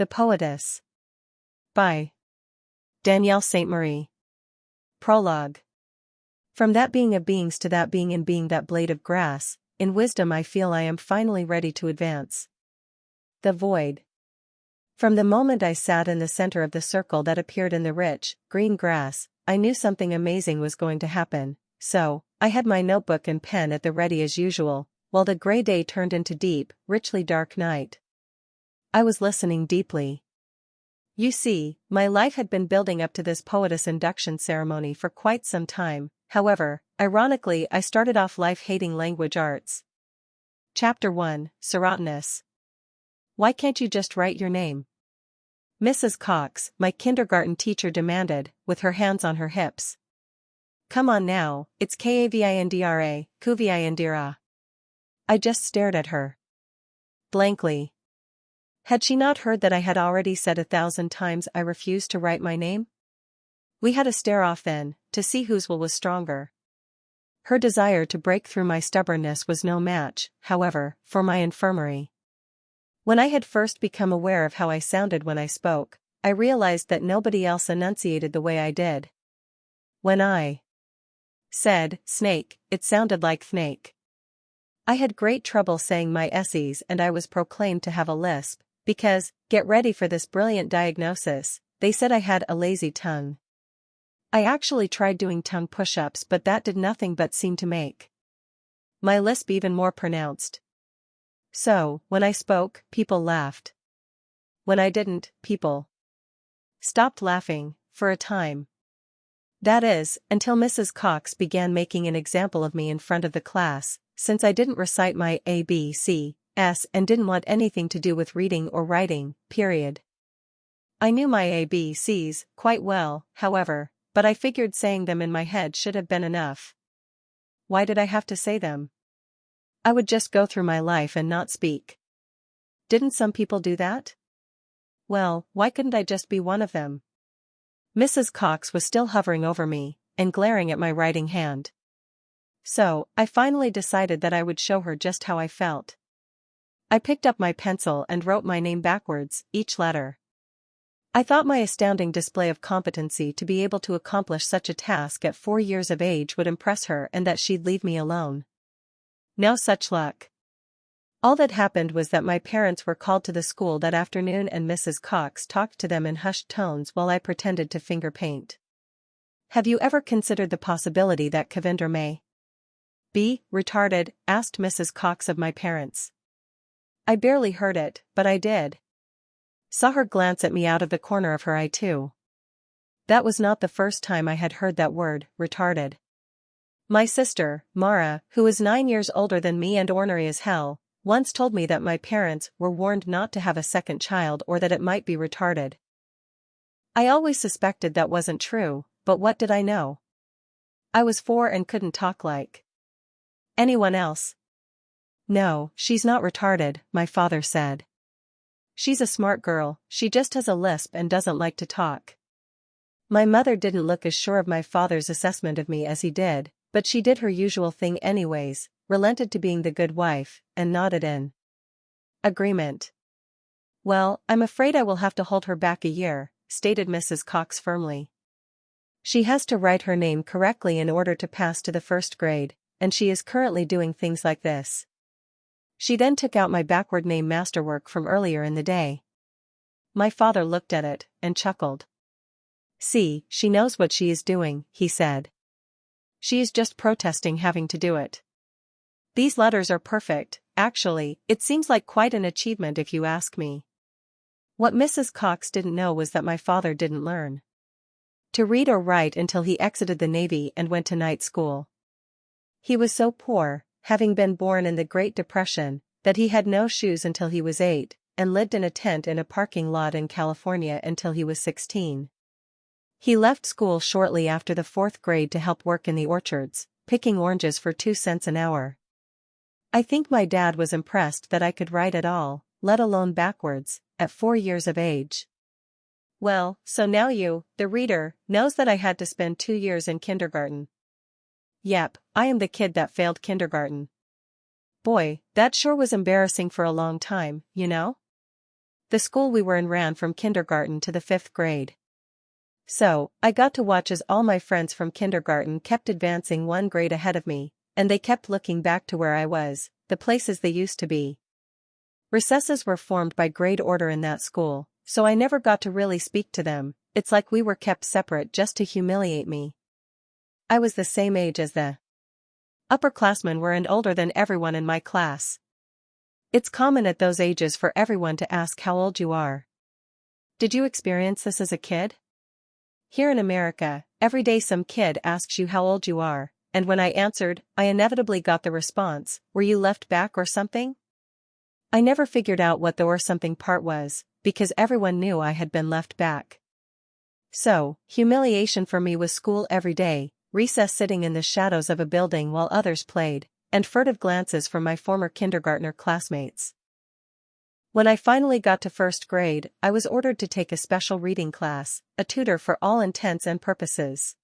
The Poetess. By Danielle Sainte-Marie. Prologue. From that being of beings to that being in being that blade of grass, in wisdom I feel I am finally ready to advance. The void. From the moment I sat in the center of the circle that appeared in the rich, green grass, I knew something amazing was going to happen, so, I had my notebook and pen at the ready as usual, while the gray day turned into deep, richly dark night. I was listening deeply. You see, my life had been building up to this poetess induction ceremony for quite some time. However, ironically I started off life hating language arts. Chapter 1, Serotinous. Why can't you just write your name? Mrs. Cox, my kindergarten teacher, demanded, with her hands on her hips. Come on now, it's Kavindra, Kuvindra. I just stared at her. Blankly. Had she not heard that I had already said 1,000 times I refused to write my name? We had a stare-off then, to see whose will was stronger. Her desire to break through my stubbornness was no match, however, for my infirmary. When I had first become aware of how I sounded when I spoke, I realized that nobody else enunciated the way I did. When I said, snake, it sounded like snake. I had great trouble saying my S's and I was proclaimed to have a lisp, because, get ready for this brilliant diagnosis, they said I had a lazy tongue. I actually tried doing tongue push-ups, but that did nothing but seem to make my lisp even more pronounced. So, when I spoke, people laughed. When I didn't, people stopped laughing, for a time. That is, until Mrs. Cox began making an example of me in front of the class, since I didn't recite my A, B, C, S and didn't want anything to do with reading or writing, period. I knew my A, B, C's quite well, however, but I figured saying them in my head should have been enough. Why did I have to say them? I would just go through my life and not speak. Didn't some people do that? Well, why couldn't I just be one of them? Mrs. Cox was still hovering over me, and glaring at my writing hand. So, I finally decided that I would show her just how I felt. I picked up my pencil and wrote my name backwards, each letter. I thought my astounding display of competency to be able to accomplish such a task at 4 years of age would impress her and that she'd leave me alone. No such luck. All that happened was that my parents were called to the school that afternoon and Mrs. Cox talked to them in hushed tones while I pretended to finger paint. Have you ever considered the possibility that Kavindra may be retarded? Asked Mrs. Cox of my parents. I barely heard it, but I did. Saw her glance at me out of the corner of her eye too. That was not the first time I had heard that word, retarded. My sister, Mara, who is 9 years older than me and ornery as hell, once told me that my parents were warned not to have a second child or that it might be retarded. I always suspected that wasn't true, but what did I know? I was 4 and couldn't talk like anyone else. No, she's not retarded, my father said. She's a smart girl, she just has a lisp and doesn't like to talk. My mother didn't look as sure of my father's assessment of me as he did, but she did her usual thing anyways, relented to being the good wife, and nodded in agreement. Well, I'm afraid I will have to hold her back a year, stated Mrs. Cox firmly. She has to write her name correctly in order to pass to the 1st grade, and she is currently doing things like this. She then took out my backward name masterwork from earlier in the day. My father looked at it, and chuckled. See, she knows what she is doing, he said. She is just protesting having to do it. These letters are perfect, actually, it seems like quite an achievement if you ask me. What Mrs. Cox didn't know was that my father didn't learn to read or write until he exited the Navy and went to night school. He was so poor, having been born in the Great Depression, that he had no shoes until he was 8, and lived in a tent in a parking lot in California until he was 16. He left school shortly after the 4th grade to help work in the orchards, picking oranges for 2 cents an hour. I think my dad was impressed that I could write at all, let alone backwards, at 4 years of age. Well, so now you, the reader, knows that I had to spend 2 years in kindergarten. Yep, I am the kid that failed kindergarten. Boy, that sure was embarrassing for a long time, you know? The school we were in ran from kindergarten to the 5th grade. So, I got to watch as all my friends from kindergarten kept advancing one grade ahead of me, and they kept looking back to where I was, the places they used to be. Recesses were formed by grade order in that school, so I never got to really speak to them. It's like we were kept separate just to humiliate me. I was the same age as the upperclassmen were and older than everyone in my class. It's common at those ages for everyone to ask how old you are. Did you experience this as a kid? Here in America, every day some kid asks you how old you are, and when I answered, I inevitably got the response, "Were you left back or something?" I never figured out what the "or something" part was, because everyone knew I had been left back. So, humiliation for me was school every day, recess sitting in the shadows of a building while others played, and furtive glances from my former kindergartner classmates. When I finally got to 1st grade, I was ordered to take a special reading class, a tutor for all intents and purposes.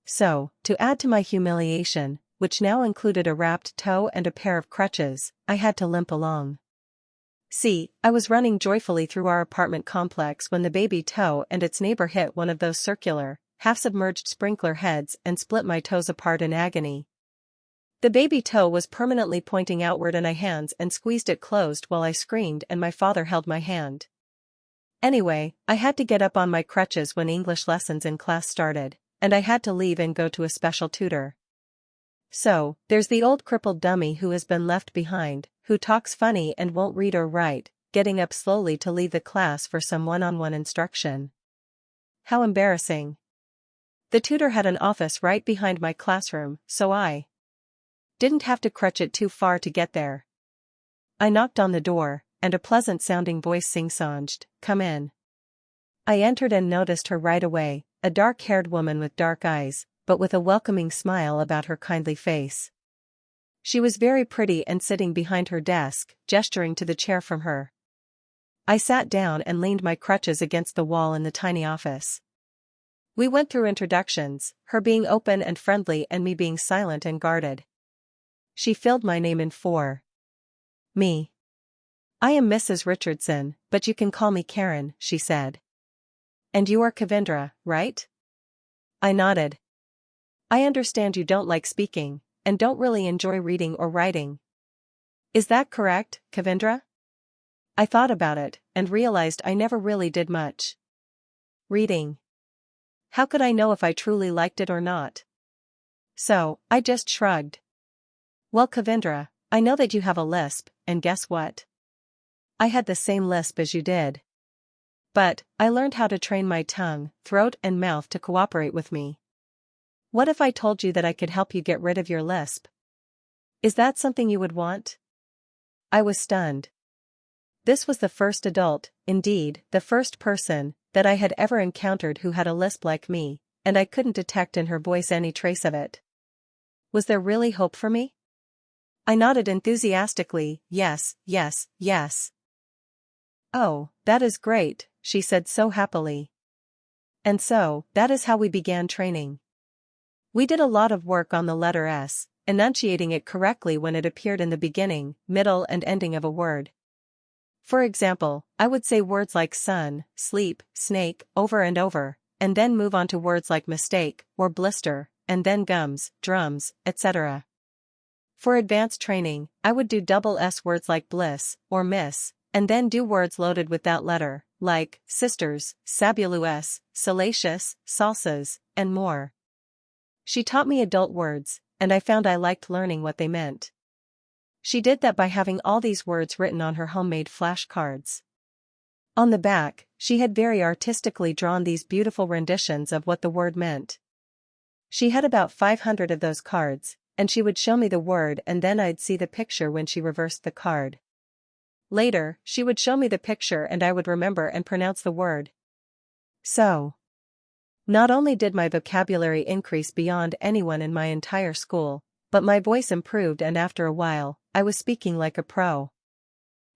So, to add to my humiliation, which now included a wrapped toe and a pair of crutches, I had to limp along. See, I was running joyfully through our apartment complex when the baby toe and its neighbor hit one of those circular, half-submerged sprinkler heads and split my toes apart in agony. The baby toe was permanently pointing outward and I hands and squeezed it closed while I screamed and my father held my hand. Anyway, I had to get up on my crutches when English lessons in class started, and I had to leave and go to a special tutor. So, there's the old crippled dummy who has been left behind, who talks funny and won't read or write, getting up slowly to leave the class for some one-on-one instruction. How embarrassing. The tutor had an office right behind my classroom, so I didn't have to crutch it too far to get there. I knocked on the door, and a pleasant-sounding voice sing-songed, "Come in." I entered and noticed her right away, a dark-haired woman with dark eyes, but with a welcoming smile about her kindly face. She was very pretty and sitting behind her desk, gesturing to the chair from her. I sat down and leaned my crutches against the wall in the tiny office. We went through introductions, her being open and friendly and me being silent and guarded. She filled my name in for me. "I am Mrs. Richardson, but you can call me Karen," she said. "And you are Kavindra, right?" I nodded. "I understand you don't like speaking, and don't really enjoy reading or writing. Is that correct, Kavindra?" I thought about it, and realized I never really did much reading. How could I know if I truly liked it or not? So, I just shrugged. "Well, Kavindra, I know that you have a lisp, and guess what? I had the same lisp as you did. But, I learned how to train my tongue, throat and mouth to cooperate with me. What if I told you that I could help you get rid of your lisp? Is that something you would want?" I was stunned. This was the first adult, indeed, the first person, that I had ever encountered who had a lisp like me, and I couldn't detect in her voice any trace of it. Was there really hope for me? I nodded enthusiastically, "Yes, yes, yes." "Oh, that is great," she said so happily. And so, that is how we began training. We did a lot of work on the letter S, enunciating it correctly when it appeared in the beginning, middle and ending of a word. For example, I would say words like sun, sleep, snake, over and over, and then move on to words like mistake, or blister, and then gums, drums, etc. For advanced training, I would do double S words like bliss, or miss, and then do words loaded with that letter, like sisters, sabulous, salacious, salsas, and more. She taught me adult words, and I found I liked learning what they meant. She did that by having all these words written on her homemade flashcards. On the back, she had very artistically drawn these beautiful renditions of what the word meant. She had about 500 of those cards, and she would show me the word and then I'd see the picture when she reversed the card. Later, she would show me the picture and I would remember and pronounce the word. So, not only did my vocabulary increase beyond anyone in my entire school, but my voice improved and after a while, I was speaking like a pro.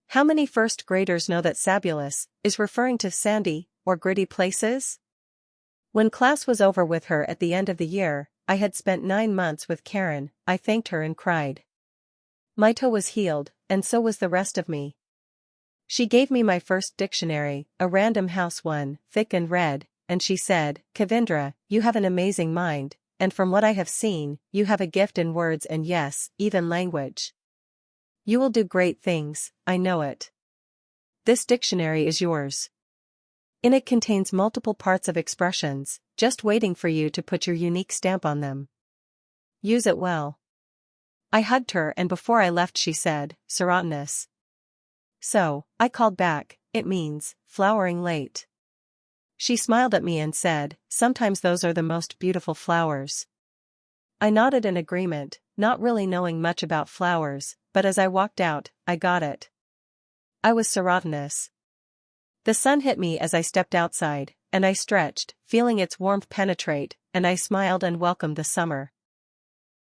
How many first graders know that sabulous is referring to sandy or gritty places? When class was over with her at the end of the year, I had spent 9 months with Karen, I thanked her and cried. My toe was healed, and so was the rest of me. She gave me my first dictionary, a Random House one, thick and red, and she said, "Kavindra, you have an amazing mind, and from what I have seen, you have a gift in words and yes, even language. You will do great things, I know it. This dictionary is yours. In it contains multiple parts of expressions, just waiting for you to put your unique stamp on them. Use it well." I hugged her and before I left she said, "Serotinous." So, I called back, "It means, flowering late." She smiled at me and said, "Sometimes those are the most beautiful flowers." I nodded in agreement, not really knowing much about flowers, but as I walked out, I got it. I was serotinous. The sun hit me as I stepped outside, and I stretched, feeling its warmth penetrate, and I smiled and welcomed the summer.